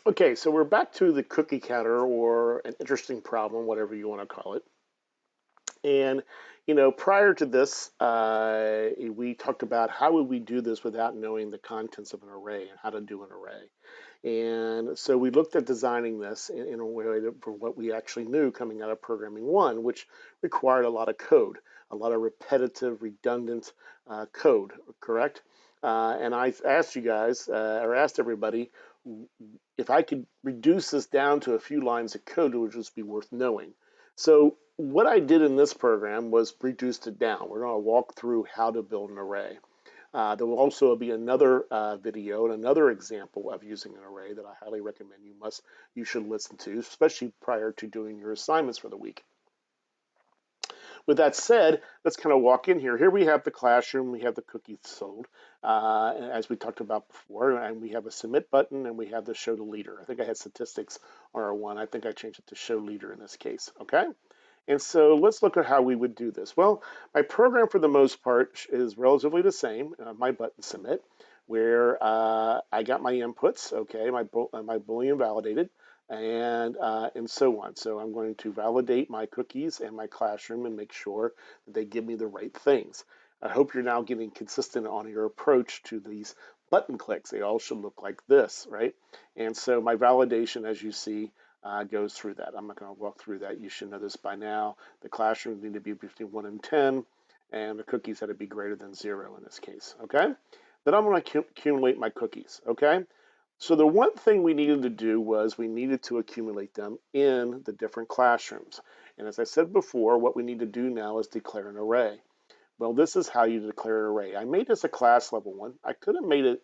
Okay, so we're back to the cookie counter or an interesting problem, whatever you want to call it. And, prior to this, we talked about how would we do this without knowing the contents of an array and how to do an array. And so we looked at designing this in a way for what we actually knew coming out of Programming 1, which required a lot of code, a lot of repetitive, redundant code, correct? And I asked you guys, or asked everybody, if I could reduce this down to a few lines of code, it would just be worth knowing. So what I did in this program was reduced it down. We're going to walk through how to build an array. There will also be another video and another example of using an array that I highly recommend you should listen to, especially prior to doing your assignments for the week. With that said, let's kind of walk in here. Here we have the classroom, we have the cookies sold, as we talked about before, and we have a submit button and we have the show the leader. I think I had statistics on our one. I think I changed it to show leader in this case, okay? And so let's look at how we would do this. Well, my program for the most part is relatively the same, my button submit, where I got my inputs, okay, my Boolean validated, and so on. So I'm going to validate my cookies and my classroom and make sure that they give me the right things. I hope you're now getting consistent on your approach to these button clicks. They all should look like this, right? And so my validation, as you see, goes through that. I'm not going to walk through that. You should know this by now. The classrooms need to be between 1 and 10, and the cookies had to be greater than 0 in this case, okay? Then I'm going to accumulate my cookies, okay? So the one thing we needed to do was we needed to accumulate them in the different classrooms. And as I said before, what we need to do now is declare an array. Well, this is how you declare an array. I made this a class level one. I could have made it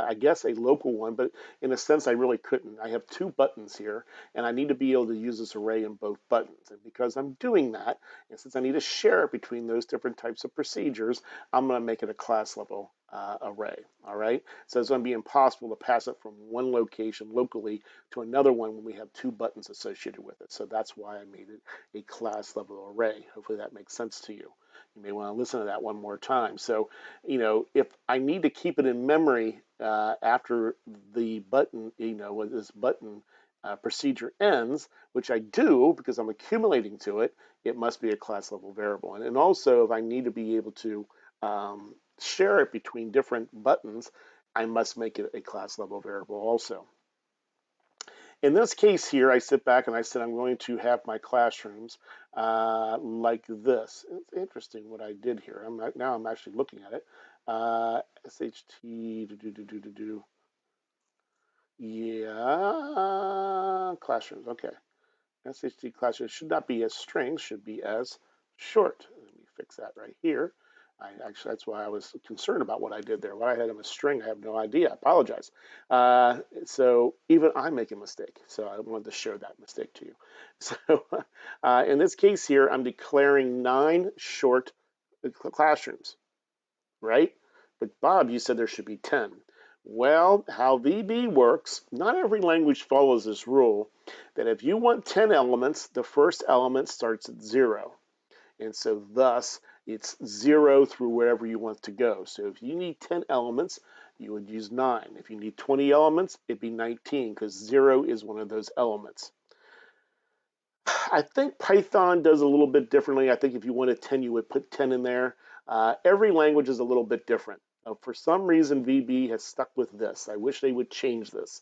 I guess, a local one, but in a sense, I really couldn't. I have two buttons here, and I need to be able to use this array in both buttons. And because I'm doing that, and since I need to share it between those different types of procedures, I'm going to make it a class level array. All right. So it's going to be impossible to pass it from one location locally to another one when we have two buttons associated with it. So that's why I made it a class level array. Hopefully that makes sense to you. You may want to listen to that one more time. So, if I need to keep it in memory after the button, when this button procedure ends, which I do because I'm accumulating to it, it must be a class level variable. And also, if I need to be able to share it between different buttons, I must make it a class level variable also. In this case here, I sit back and I said I'm going to have my classrooms like this. It's interesting what I did here. Now I'm actually looking at it. SHT, yeah, classrooms, okay. SHT classrooms should not be as strings, should be as short. Let me fix that right here. That's why I was concerned about what I did there. Why I had them as string, I have no idea. I apologize. So even I make a mistake. So I wanted to share that mistake to you. So in this case here, I'm declaring 9 short classrooms, right? But Bob, you said there should be 10. Well, how VB works, not every language follows this rule that if you want 10 elements, the first element starts at 0. And so thus, it's 0 through wherever you want to go. So if you need 10 elements, you would use 9. If you need 20 elements, it'd be 19 because 0 is one of those elements. I think Python does a little bit differently. I think if you wanted 10, you would put 10 in there. Every language is a little bit different. For some reason, VB has stuck with this. I wish they would change this.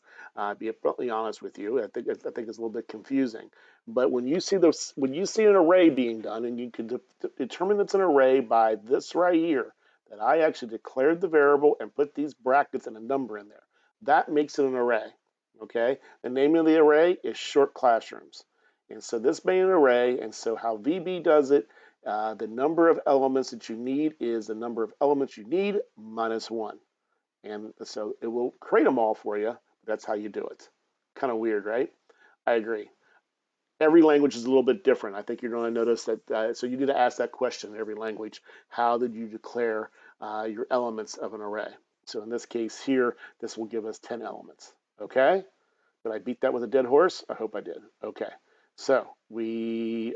Be bluntly honest with you, I think it's a little bit confusing. But when you see an array being done, and you can determine it's an array by this right here, that I actually declared the variable and put these brackets and a number in there, that makes it an array. Okay, the name of the array is short classrooms. And so this being an array, and so how VB does it, the number of elements that you need is the number of elements you need minus 1. And so it will create them all for you. That's how you do it. Kind of weird, right? I agree. Every language is a little bit different. I think you're going to notice that. So you need to ask that question in every language. How did you declare your elements of an array? So in this case here, this will give us 10 elements. Okay? Did I beat that with a dead horse? I hope I did. Okay. So we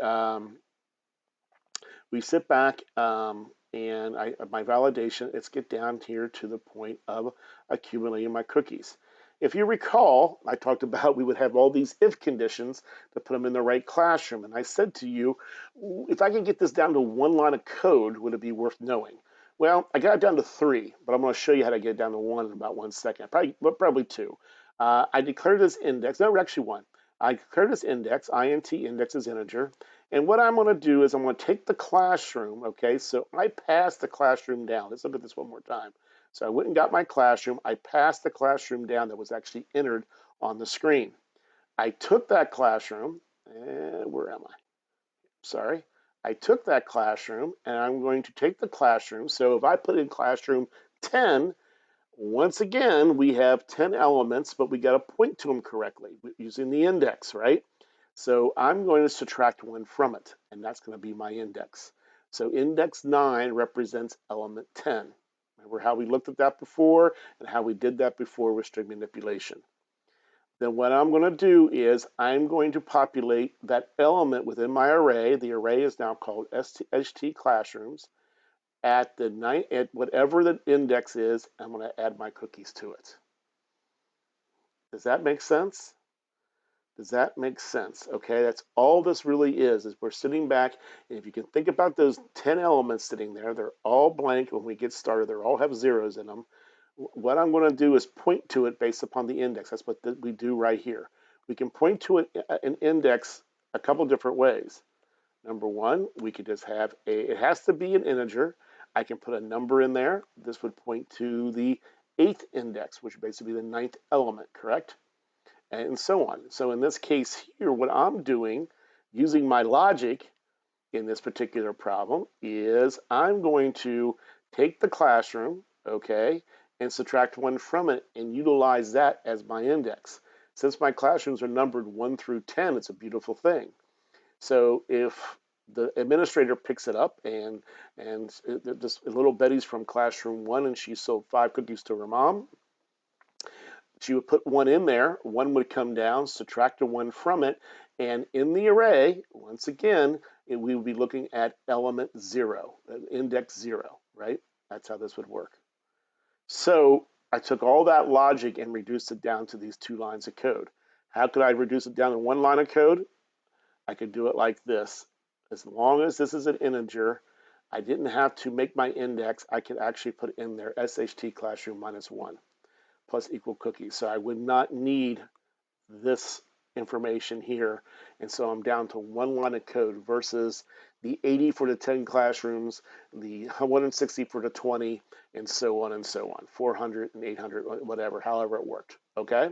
sit back and my validation, let's get down here to the point of accumulating my cookies. If you recall, I talked about we would have all these if conditions to put them in the right classroom. And I said to you, if I can get this down to one line of code, would it be worth knowing? Well, I got it down to 3, but I'm going to show you how to get it down to 1 in about 1 second, probably 2. I declared this index, no, actually 1. I declared this index, int index is integer, and what I'm going to do is I'm going to take the classroom, okay, so I passed the classroom down. Let's look at this one more time. So I went and got my classroom. I passed the classroom down that was actually entered on the screen. I took that classroom, and where am I? Sorry. I took that classroom, and I'm going to take the classroom. So if I put in classroom 10, once again, we have 10 elements, but we got to point to them correctly using the index, right? So I'm going to subtract 1 from it, and that's going to be my index. So index 9 represents element 10. Remember how we looked at that before and how we did that before with string manipulation. Then what I'm going to do is I'm going to populate that element within my array. The array is now called ST classrooms. At whatever the index is, I'm going to add my cookies to it. Does that make sense? Does that make sense? Okay, that's all this really is we're sitting back, and if you can think about those 10 elements sitting there, they're all blank when we get started. They all have zeros in them. What I'm going to do is point to it based upon the index. That's what we do right here. We can point to an index a couple different ways. Number one, we could just have it has to be an integer. I can put a number in there. This would point to the 8th index, which would basically be the 9th element, correct? And so on. So in this case here, what I'm doing using my logic in this particular problem is I'm going to take the classroom, okay, and subtract 1 from it and utilize that as my index. Since my classrooms are numbered 1 through 10, it's a beautiful thing. So if the administrator picks it up and this little Betty's from classroom 1 and she sold 5 cookies to her mom, she would put 1 in there, 1 would come down, subtract a 1 from it, and in the array, once again, we would be looking at element 0, index 0, right? That's how this would work. So I took all that logic and reduced it down to these 2 lines of code. How could I reduce it down to 1 line of code? I could do it like this. As long as this is an integer, I didn't have to make my index. I could actually put in there SHT classroom minus 1 plus equal cookies. So I would not need this information here. And so I'm down to 1 line of code versus the 80 for the 10 classrooms, the 160 for the 20, and so on and so on, 400 and 800, whatever, however it worked. Okay?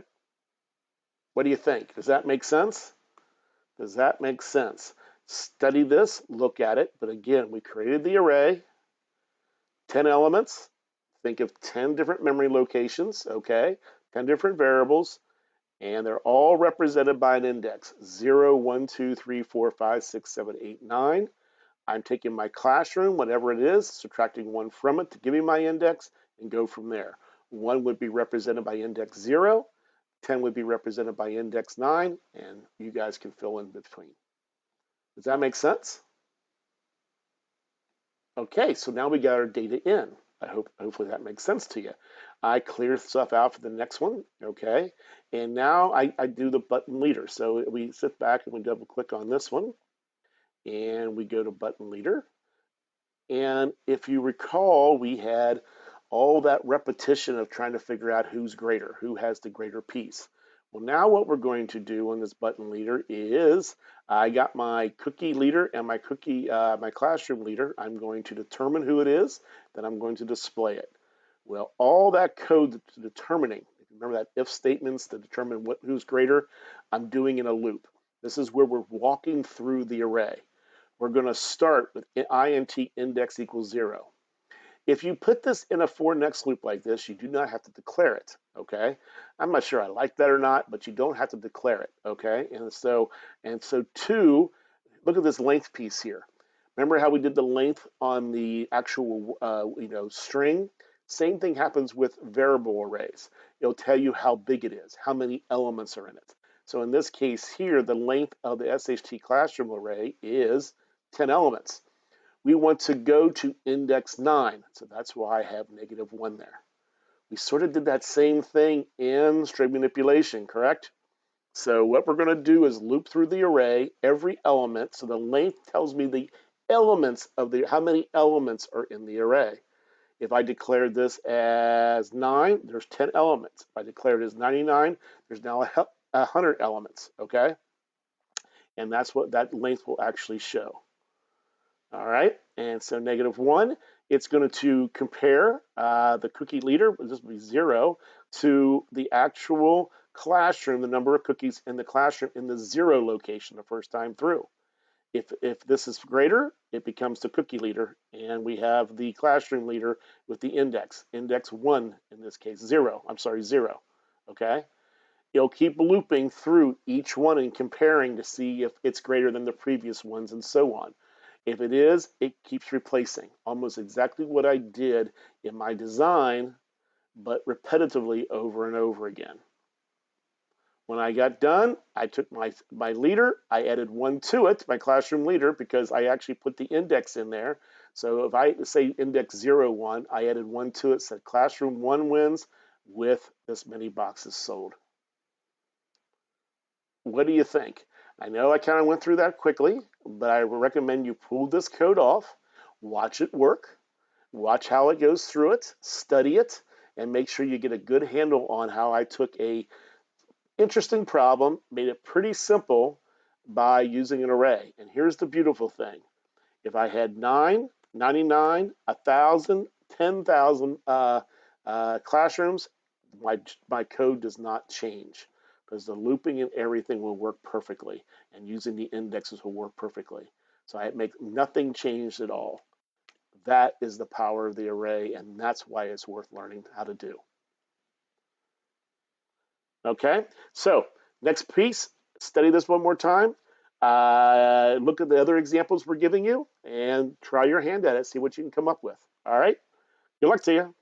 What do you think? Does that make sense? Does that make sense? Study this, look at it. But again, we created the array, 10 elements. Think of 10 different memory locations, okay? 10 different variables, and they're all represented by an index, 0, 1, 2, 3, 4, 5, 6, 7, 8, 9. I'm taking my classroom, whatever it is, subtracting 1 from it to give me my index, and go from there. 1 would be represented by index 0, 10 would be represented by index 9, and you guys can fill in between. Does that make sense? Okay, so now we got our data in. Hopefully that makes sense to you. I clear stuff out for the next one, okay? And now I do the button leader. So we sit back and we double click on this one and we go to button leader. And if you recall, we had all that repetition of trying to figure out who's greater, who has the greater piece. Well, now what we're going to do on this button leader is I got my cookie leader and my my classroom leader. I'm going to determine who it is, then I'm going to display it. Well, all that code determining, remember that if statements to determine who's greater, I'm doing in a loop. This is where we're walking through the array. We're going to start with int index equals 0. If you put this in a for next loop like this, you do not have to declare it, okay? I'm not sure I like that or not, but you don't have to declare it, okay? And so 2, look at this length piece here. Remember how we did the length on the actual string? Same thing happens with variable arrays. It'll tell you how big it is, how many elements are in it. So in this case here, the length of the SHT classroom array is 10 elements. We want to go to index 9, so that's why I have -1 there. We sort of did that same thing in string manipulation, correct? So what we're going to do is loop through the array every element. So the length tells me the elements of how many elements are in the array. If I declare this as 9, there's 10 elements. If I declare it as 99, there's now 100 elements, okay? And that's what that length will actually show. All right, and so -1, it's going to compare the cookie leader, this will be 0, to the actual classroom, the number of cookies in the classroom in the 0 location the first time through. If this is greater, it becomes the cookie leader, and we have the classroom leader with the index 1 in this case, 0, okay? It'll keep looping through each one and comparing to see if it's greater than the previous ones and so on. If it is, it keeps replacing, almost exactly what I did in my design, but repetitively over and over again. When I got done, I took my leader, I added 1 to it, my classroom leader, because I actually put the index in there. So if I say index 0, 1, I added 1 to it, said classroom 1 wins with this many boxes sold. What do you think? I know I kind of went through that quickly, but I recommend you pull this code off, watch it work, watch how it goes through it, study it, and make sure you get a good handle on how I took a interesting problem, made it pretty simple by using an array. And here's the beautiful thing. If I had 9, 99, 1,000, 10,000 classrooms, my code does not change because the looping and everything will work perfectly, and using the indexes will work perfectly. So I make nothing changed at all. That is the power of the array, and that's why it's worth learning how to do. Okay, so next piece, study this one more time. Look at the other examples we're giving you and try your hand at it, see what you can come up with. All right, good luck to you.